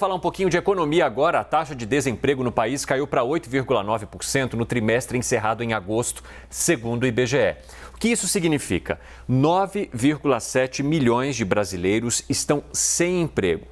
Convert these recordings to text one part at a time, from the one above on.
Falar um pouquinho de economia agora. A taxa de desemprego no país caiu para 8,9% no trimestre encerrado em agosto, segundo o IBGE. O que isso significa? 9,7 milhões de brasileiros estão sem emprego.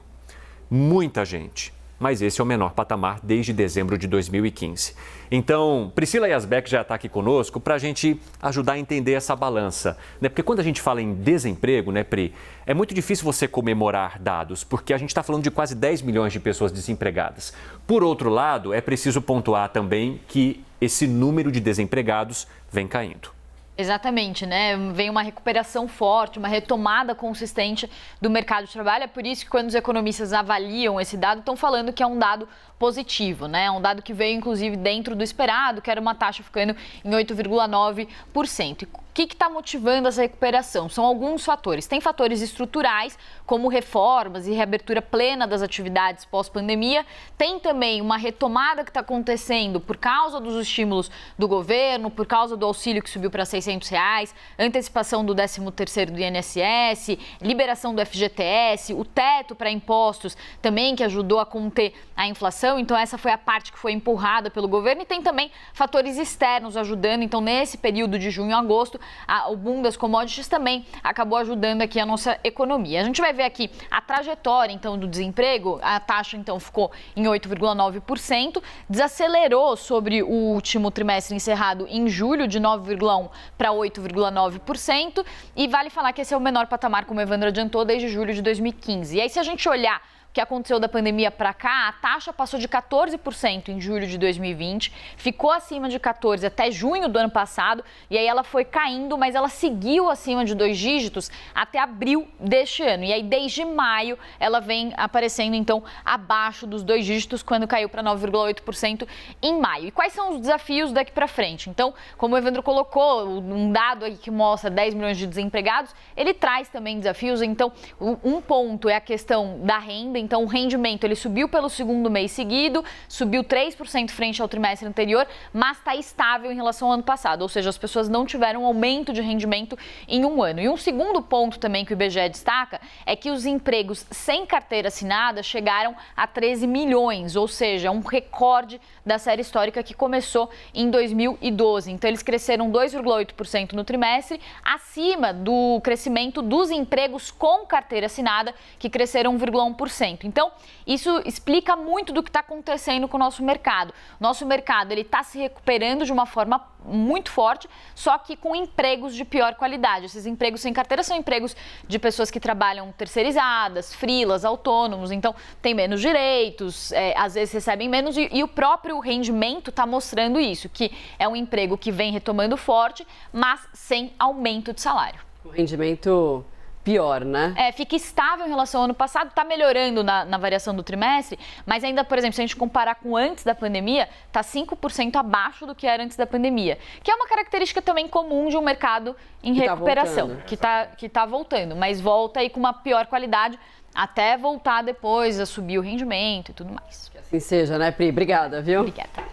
Muita gente. Mas esse é o menor patamar desde dezembro de 2015. Então, Priscila Yazbek já está aqui conosco para a gente ajudar a entender essa balança, né? Porque quando a gente fala em desemprego, né, Pri, é muito difícil você comemorar dados, porque a gente está falando de quase 10 milhões de pessoas desempregadas. Por outro lado, é preciso pontuar também que esse número de desempregados vem caindo. Exatamente, né? Vem uma recuperação forte, uma retomada consistente do mercado de trabalho. É por isso que quando os economistas avaliam esse dado, estão falando que é um dado positivo, né? É um dado que veio, inclusive, dentro do esperado, que era uma taxa ficando em 8,9%. O que está motivando essa recuperação? São alguns fatores. Tem fatores estruturais, como reformas e reabertura plena das atividades pós-pandemia. Tem também uma retomada que está acontecendo por causa dos estímulos do governo, por causa do auxílio que subiu para R$600, antecipação do 13º do INSS, liberação do FGTS, o teto para impostos também, que ajudou a conter a inflação. Então, essa foi a parte que foi empurrada pelo governo. E tem também fatores externos ajudando. Então, nesse período de junho a agosto, o boom das commodities também acabou ajudando aqui a nossa economia. A gente vai ver aqui a trajetória, então, do desemprego. A taxa, então, ficou em 8,9%, desacelerou sobre o último trimestre encerrado em julho, de 9,1% para 8,9%. E vale falar que esse é o menor patamar, como o Evandro adiantou, desde julho de 2015. E aí, se a gente olhar o que aconteceu da pandemia para cá, a taxa passou de 14% em julho de 2020, ficou acima de 14% até junho do ano passado, e aí ela foi caindo, mas ela seguiu acima de 2 dígitos até abril deste ano. E aí, desde maio, ela vem aparecendo, então, abaixo dos 2 dígitos, quando caiu para 9,8% em maio. E quais são os desafios daqui para frente? Então, como o Evandro colocou, um dado aí que mostra 10 milhões de desempregados, ele traz também desafios. Então, um ponto é a questão da renda. Então, o rendimento ele subiu pelo segundo mês seguido, subiu 3% frente ao trimestre anterior, mas está estável em relação ao ano passado, ou seja, as pessoas não tiveram aumento de rendimento em um ano. E um segundo ponto também que o IBGE destaca é que os empregos sem carteira assinada chegaram a 13 milhões, ou seja, um recorde da série histórica que começou em 2012. Então, eles cresceram 2,8% no trimestre, acima do crescimento dos empregos com carteira assinada, que cresceram 1,1%. Então, isso explica muito do que está acontecendo com o nosso mercado. Nosso mercado está se recuperando de uma forma muito forte, só que com empregos de pior qualidade. Esses empregos sem carteira são empregos de pessoas que trabalham terceirizadas, freelas, autônomos, então tem menos direitos, às vezes recebem menos e o próprio rendimento está mostrando isso, que é um emprego que vem retomando forte, mas sem aumento de salário. O rendimento pior, né? Fica estável em relação ao ano passado, está melhorando na variação do trimestre, mas ainda, por exemplo, se a gente comparar com antes da pandemia, está 5% abaixo do que era antes da pandemia, que é uma característica também comum de um mercado em recuperação, que tá voltando, mas volta aí com uma pior qualidade, até voltar depois a subir o rendimento e tudo mais. Que assim seja, né, Pri? Obrigada, viu? Obrigada.